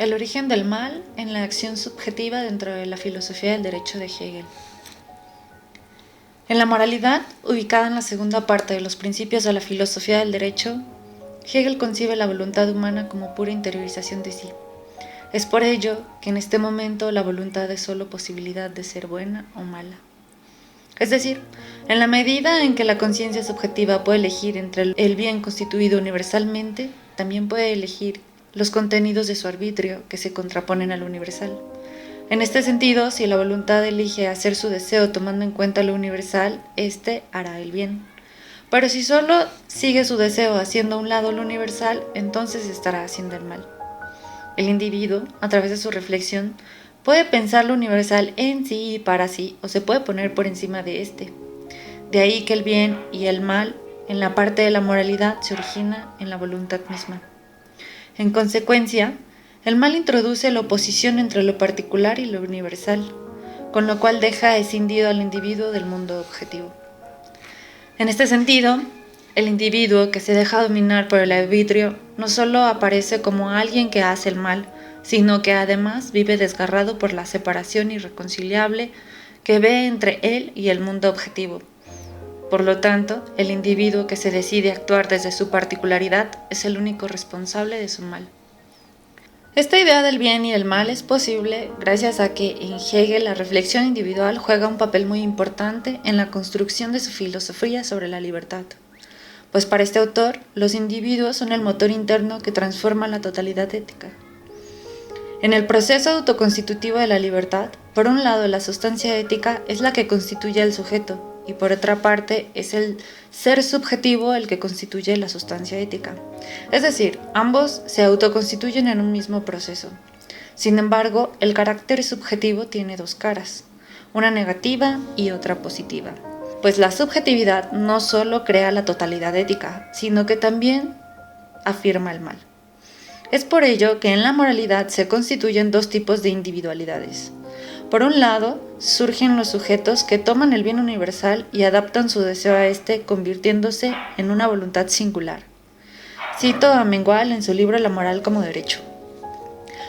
El origen del mal en la acción subjetiva dentro de la filosofía del derecho de Hegel. En la moralidad, ubicada en la segunda parte de los principios de la filosofía del derecho, Hegel concibe la voluntad humana como pura interiorización de sí. Es por ello que en este momento la voluntad es solo posibilidad de ser buena o mala. Es decir, en la medida en que la conciencia subjetiva puede elegir entre el bien constituido universalmente, también puede elegir los contenidos de su arbitrio que se contraponen al universal. En este sentido, si la voluntad elige hacer su deseo tomando en cuenta lo universal, éste hará el bien. Pero si solo sigue su deseo haciendo a un lado lo universal, entonces estará haciendo el mal. El individuo, a través de su reflexión, puede pensar lo universal en sí y para sí, o se puede poner por encima de este. De ahí que el bien y el mal, en la parte de la moralidad, se origina en la voluntad misma. En consecuencia, el mal introduce la oposición entre lo particular y lo universal, con lo cual deja escindido al individuo del mundo objetivo. En este sentido, el individuo que se deja dominar por el arbitrio no solo aparece como alguien que hace el mal, sino que además vive desgarrado por la separación irreconciliable que ve entre él y el mundo objetivo. Por lo tanto, el individuo que se decide actuar desde su particularidad es el único responsable de su mal. Esta idea del bien y del mal es posible gracias a que en Hegel la reflexión individual juega un papel muy importante en la construcción de su filosofía sobre la libertad. Pues para este autor, los individuos son el motor interno que transforma la totalidad ética. En el proceso autoconstitutivo de la libertad, por un lado la sustancia ética es la que constituye al sujeto, y por otra parte es el ser subjetivo el que constituye la sustancia ética. Es decir, ambos se autoconstituyen en un mismo proceso. Sin embargo, el carácter subjetivo tiene dos caras, una negativa y otra positiva. Pues la subjetividad no solo crea la totalidad ética, sino que también afirma el mal. Es por ello que en la moralidad se constituyen dos tipos de individualidades. Por un lado, surgen los sujetos que toman el bien universal y adaptan su deseo a este, convirtiéndose en una voluntad singular. Cito a Mengual en su libro La moral como derecho.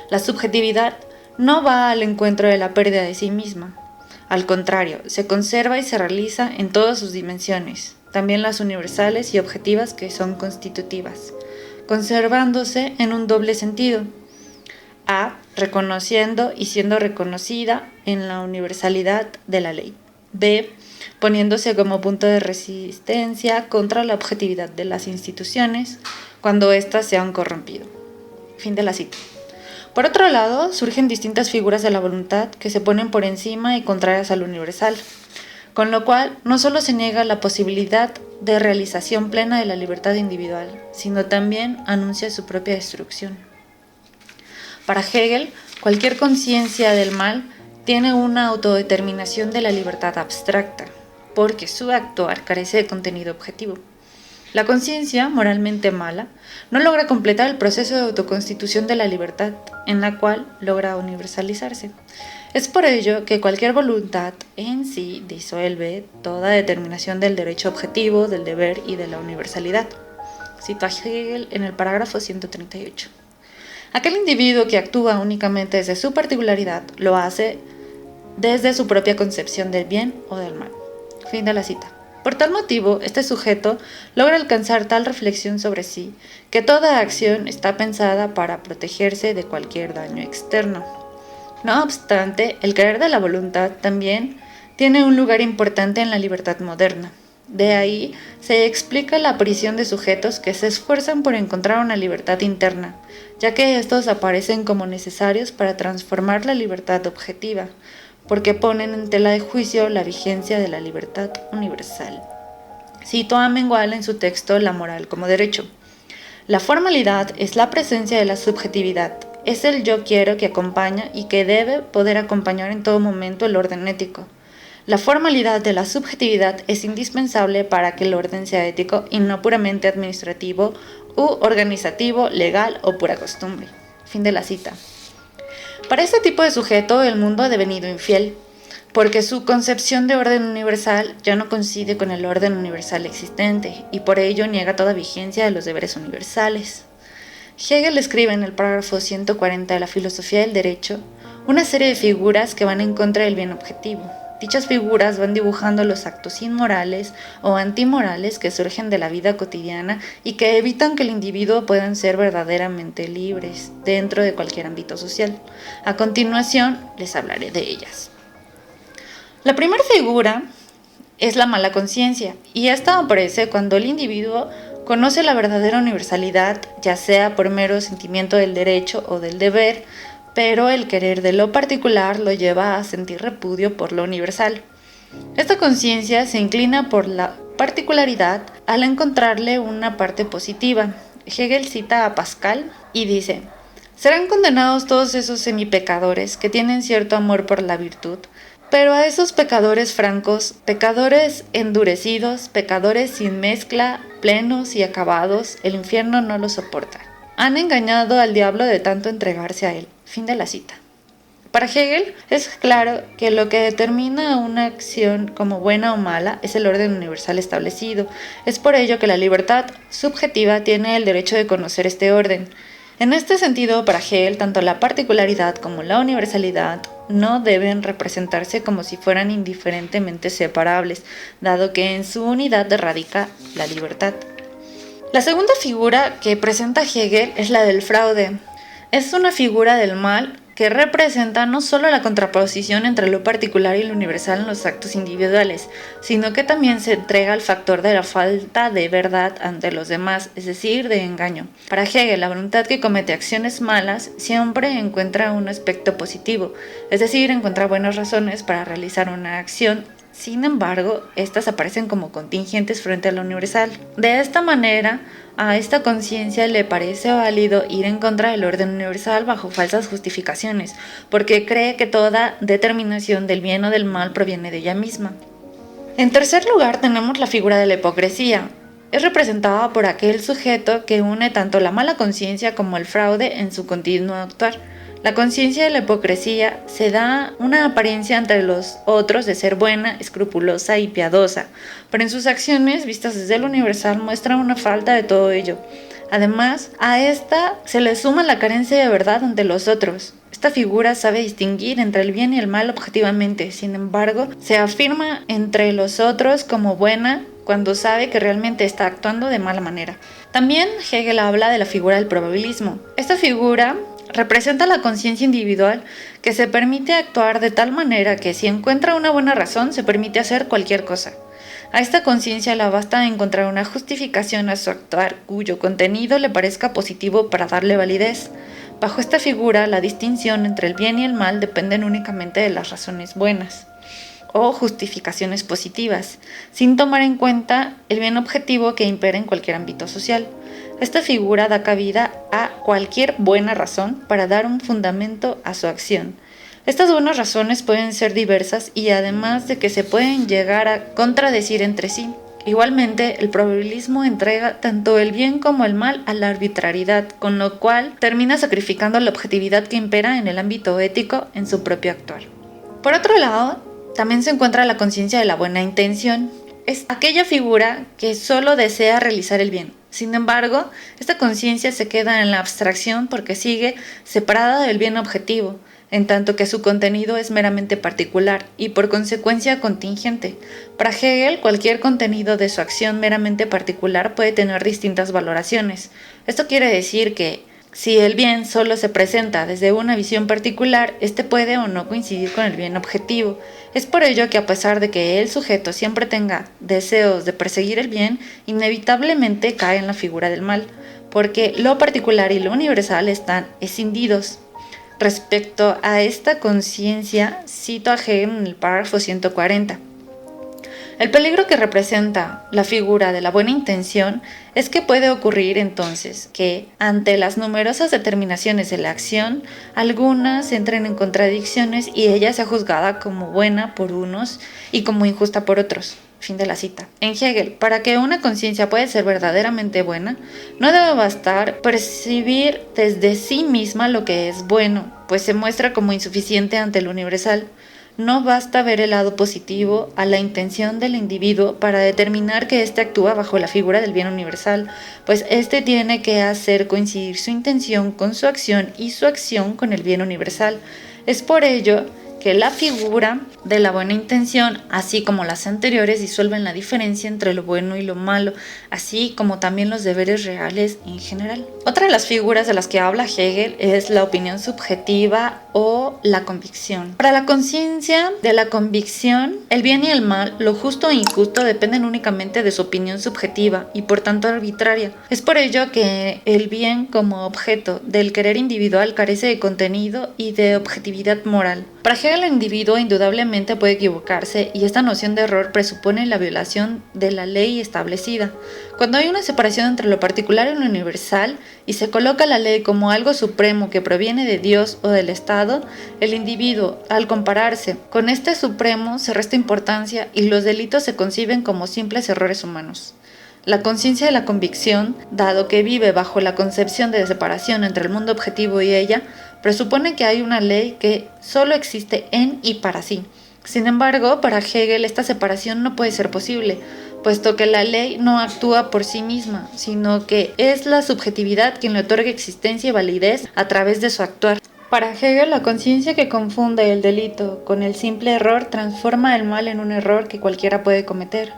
La subjetividad no va al encuentro de la pérdida de sí misma. Al contrario, se conserva y se realiza en todas sus dimensiones, también las universales y objetivas que son constitutivas, conservándose en un doble sentido. A. Reconociendo y siendo reconocida en la universalidad de la ley. B. Poniéndose como punto de resistencia contra la objetividad de las instituciones cuando éstas se han corrompido. Fin de la cita. Por otro lado, surgen distintas figuras de la voluntad que se ponen por encima y contrarias al universal, con lo cual no solo se niega la posibilidad de realización plena de la libertad individual, sino también anuncia su propia destrucción. Para Hegel, cualquier conciencia del mal tiene una autodeterminación de la libertad abstracta, porque su actuar carece de contenido objetivo. La conciencia, moralmente mala, no logra completar el proceso de autoconstitución de la libertad, en la cual logra universalizarse. Es por ello que cualquier voluntad en sí disuelve toda determinación del derecho objetivo, del deber y de la universalidad. Cito a Hegel en el parágrafo 138. Aquel individuo que actúa únicamente desde su particularidad lo hace desde su propia concepción del bien o del mal. Fin de la cita. Por tal motivo, este sujeto logra alcanzar tal reflexión sobre sí que toda acción está pensada para protegerse de cualquier daño externo. No obstante, el querer de la voluntad también tiene un lugar importante en la libertad moderna. De ahí se explica la aparición de sujetos que se esfuerzan por encontrar una libertad interna, ya que estos aparecen como necesarios para transformar la libertad objetiva, porque ponen en tela de juicio la vigencia de la libertad universal. Cito a Mengual en su texto La moral como derecho. La formalidad es la presencia de la subjetividad, es el yo quiero que acompaña y que debe poder acompañar en todo momento el orden ético. La formalidad de la subjetividad es indispensable para que el orden sea ético y no puramente administrativo u organizativo, legal o pura costumbre. Fin de la cita. Para este tipo de sujeto, el mundo ha devenido infiel, porque su concepción de orden universal ya no coincide con el orden universal existente y por ello niega toda vigencia de los deberes universales. Hegel escribe en el párrafo 140 de la Filosofía del Derecho una serie de figuras que van en contra del bien objetivo. Dichas figuras van dibujando los actos inmorales o antimorales que surgen de la vida cotidiana y que evitan que el individuo pueda ser verdaderamente libres dentro de cualquier ámbito social. A continuación les hablaré de ellas. La primera figura es la mala conciencia, y esta aparece cuando el individuo conoce la verdadera universalidad, ya sea por mero sentimiento del derecho o del deber, pero el querer de lo particular lo lleva a sentir repudio por lo universal. Esta conciencia se inclina por la particularidad al encontrarle una parte positiva. Hegel cita a Pascal y dice: «Serán condenados todos esos semipecadores que tienen cierto amor por la virtud, pero a esos pecadores francos, pecadores endurecidos, pecadores sin mezcla, plenos y acabados, el infierno no los soporta. Han engañado al diablo de tanto entregarse a él». Fin de la cita. Para Hegel es claro que lo que determina una acción como buena o mala es el orden universal establecido. Es por ello que la libertad subjetiva tiene el derecho de conocer este orden. En este sentido, para Hegel, tanto la particularidad como la universalidad no deben representarse como si fueran indiferentemente separables, dado que en su unidad radica la libertad. La segunda figura que presenta Hegel es la del fraude. Es una figura del mal que representa no solo la contraposición entre lo particular y lo universal en los actos individuales, sino que también se entrega al factor de la falta de verdad ante los demás, es decir, de engaño. Para Hegel, la voluntad que comete acciones malas siempre encuentra un aspecto positivo, es decir, encuentra buenas razones para realizar una acción. Sin embargo, estas aparecen como contingentes frente a lo universal. De esta manera, a esta conciencia le parece válido ir en contra del orden universal bajo falsas justificaciones, porque cree que toda determinación del bien o del mal proviene de ella misma. En tercer lugar, tenemos la figura de la hipocresía. Es representada por aquel sujeto que une tanto la mala conciencia como el fraude en su continuo actuar. La conciencia de la hipocresía se da una apariencia entre los otros de ser buena, escrupulosa y piadosa, pero en sus acciones, vistas desde lo universal, muestra una falta de todo ello. Además, a esta se le suma la carencia de verdad ante los otros. Esta figura sabe distinguir entre el bien y el mal objetivamente, sin embargo, se afirma entre los otros como buena cuando sabe que realmente está actuando de mala manera. También Hegel habla de la figura del probabilismo. Esta figura representa la conciencia individual que se permite actuar de tal manera que si encuentra una buena razón se permite hacer cualquier cosa. A esta conciencia le basta encontrar una justificación a su actuar cuyo contenido le parezca positivo para darle validez. Bajo esta figura, la distinción entre el bien y el mal dependen únicamente de las razones buenas o justificaciones positivas, sin tomar en cuenta el bien objetivo que impera en cualquier ámbito social. Esta figura da cabida a cualquier buena razón para dar un fundamento a su acción. Estas buenas razones pueden ser diversas y además de que se pueden llegar a contradecir entre sí. Igualmente, el probabilismo entrega tanto el bien como el mal a la arbitrariedad, con lo cual termina sacrificando la objetividad que impera en el ámbito ético en su propio actuar. Por otro lado, también se encuentra la conciencia de la buena intención. Es aquella figura que solo desea realizar el bien. Sin embargo, esta conciencia se queda en la abstracción porque sigue separada del bien objetivo, en tanto que su contenido es meramente particular y por consecuencia contingente. Para Hegel, cualquier contenido de su acción meramente particular puede tener distintas valoraciones. Esto quiere decir que si el bien solo se presenta desde una visión particular, este puede o no coincidir con el bien objetivo. Es por ello que a pesar de que el sujeto siempre tenga deseos de perseguir el bien, inevitablemente cae en la figura del mal, porque lo particular y lo universal están escindidos. Respecto a esta conciencia, cito a Hegel en el párrafo 140. El peligro que representa la figura de la buena intención es que puede ocurrir entonces que, ante las numerosas determinaciones de la acción, algunas entren en contradicciones y ella sea juzgada como buena por unos y como injusta por otros. Fin de la cita. En Hegel, para que una conciencia pueda ser verdaderamente buena, no debe bastar percibir desde sí misma lo que es bueno, pues se muestra como insuficiente ante lo universal. no basta ver el lado positivo a la intención del individuo para determinar que éste actúa bajo la figura del bien universal, pues éste tiene que hacer coincidir su intención con su acción y su acción con el bien universal. Es por ello que la figura de la buena intención, así como las anteriores, disuelven la diferencia entre lo bueno y lo malo, así como también los deberes reales en general. Otra de las figuras de las que habla Hegel es la opinión subjetiva o la convicción. Para la conciencia de la convicción, el bien y el mal, lo justo e injusto, dependen únicamente de su opinión subjetiva y por tanto arbitraria. Es por ello que el bien como objeto del querer individual carece de contenido y de objetividad moral. Para Hegel, el individuo indudablemente puede equivocarse y esta noción de error presupone la violación de la ley establecida. Cuando hay una separación entre lo particular y lo universal y se coloca la ley como algo supremo que proviene de Dios o del Estado, el individuo, al compararse con este supremo, se resta importancia y los delitos se conciben como simples errores humanos. La conciencia de la convicción, dado que vive bajo la concepción de separación entre el mundo objetivo y ella, presupone que hay una ley que solo existe en y para sí. Sin embargo, para Hegel esta separación no puede ser posible, puesto que la ley no actúa por sí misma, sino que es la subjetividad quien le otorga existencia y validez a través de su actuar. Para Hegel, la conciencia que confunde el delito con el simple error transforma el mal en un error que cualquiera puede cometer.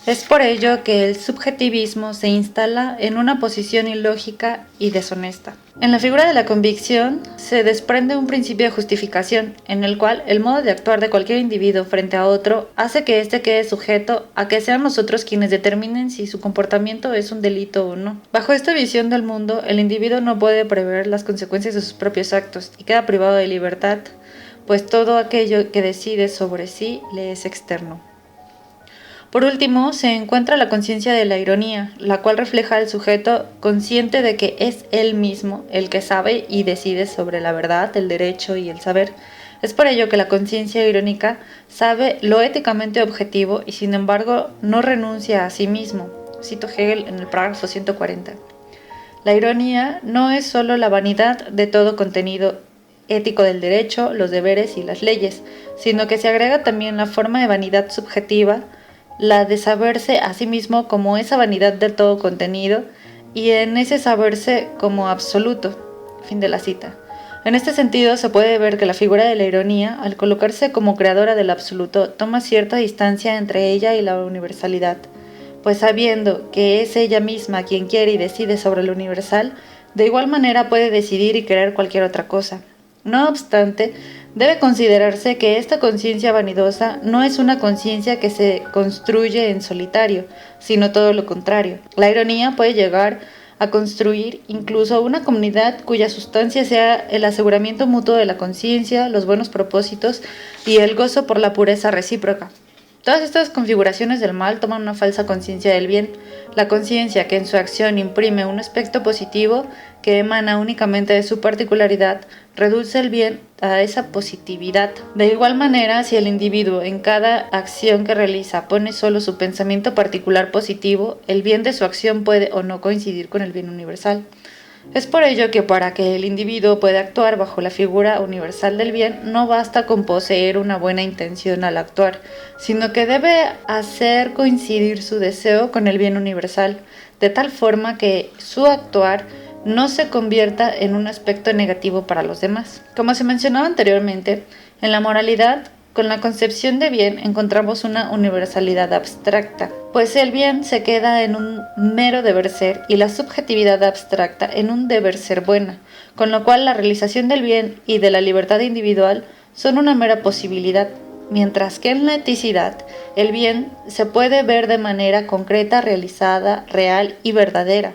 Es por ello que el subjetivismo se instala en una posición ilógica y deshonesta. En la figura de la convicción se desprende un principio de justificación, en el cual el modo de actuar de cualquier individuo frente a otro hace que éste quede sujeto a que sean los otros quienes determinen si su comportamiento es un delito o no. Bajo esta visión del mundo, el individuo no puede prever las consecuencias de sus propios actos y queda privado de libertad, pues todo aquello que decide sobre sí le es externo. Por último, se encuentra la conciencia de la ironía, la cual refleja al sujeto consciente de que es él mismo el que sabe y decide sobre la verdad, el derecho y el saber. Es por ello que la conciencia irónica sabe lo éticamente objetivo y sin embargo no renuncia a sí mismo. Cito Hegel en el párrafo 140. La ironía no es solo la vanidad de todo contenido ético del derecho, los deberes y las leyes, sino que se agrega también la forma de vanidad subjetiva, la de saberse a sí mismo como esa vanidad del todo contenido y en ese saberse como absoluto. Fin de la cita. En este sentido se puede ver que la figura de la ironía, al colocarse como creadora del absoluto, toma cierta distancia entre ella y la universalidad, pues sabiendo que es ella misma quien quiere y decide sobre lo universal, de igual manera puede decidir y querer cualquier otra cosa. No obstante, debe considerarse que esta conciencia vanidosa no es una conciencia que se construye en solitario, sino todo lo contrario. La ironía puede llegar a construir incluso una comunidad cuya sustancia sea el aseguramiento mutuo de la conciencia, los buenos propósitos y el gozo por la pureza recíproca. Todas estas configuraciones del mal toman una falsa conciencia del bien, la conciencia que en su acción imprime un aspecto positivo que emana únicamente de su particularidad, reduce el bien a esa positividad. De igual manera, si el individuo en cada acción que realiza pone solo su pensamiento particular positivo, el bien de su acción puede o no coincidir con el bien universal. Es por ello que para que el individuo pueda actuar bajo la figura universal del bien, no basta con poseer una buena intención al actuar, sino que debe hacer coincidir su deseo con el bien universal, de tal forma que su actuar no se convierta en un aspecto negativo para los demás. Como se mencionaba anteriormente, en la moralidad, con la concepción de bien encontramos una universalidad abstracta, pues el bien se queda en un mero deber ser y la subjetividad abstracta en un deber ser buena, con lo cual la realización del bien y de la libertad individual son una mera posibilidad, mientras que en la eticidad el bien se puede ver de manera concreta, realizada, real y verdadera.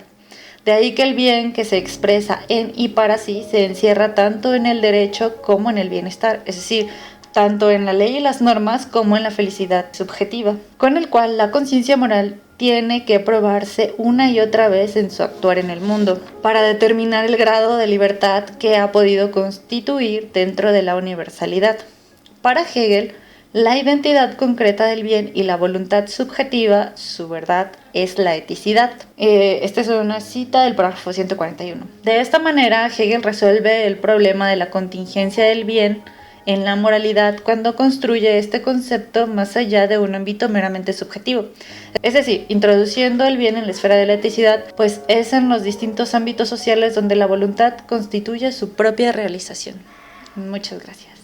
De ahí que el bien que se expresa en y para sí se encierra tanto en el derecho como en el bienestar, es decir, tanto en la ley y las normas como en la felicidad subjetiva, con el cual la conciencia moral tiene que probarse una y otra vez en su actuar en el mundo, para determinar el grado de libertad que ha podido constituir dentro de la universalidad. Para Hegel, la identidad concreta del bien y la voluntad subjetiva, su verdad, es la eticidad. Esta es una cita del párrafo 141. De esta manera, Hegel resuelve el problema de la contingencia del bien en la moralidad cuando construye este concepto más allá de un ámbito meramente subjetivo. Es decir, introduciendo el bien en la esfera de la eticidad, pues es en los distintos ámbitos sociales donde la voluntad constituye su propia realización. Muchas gracias.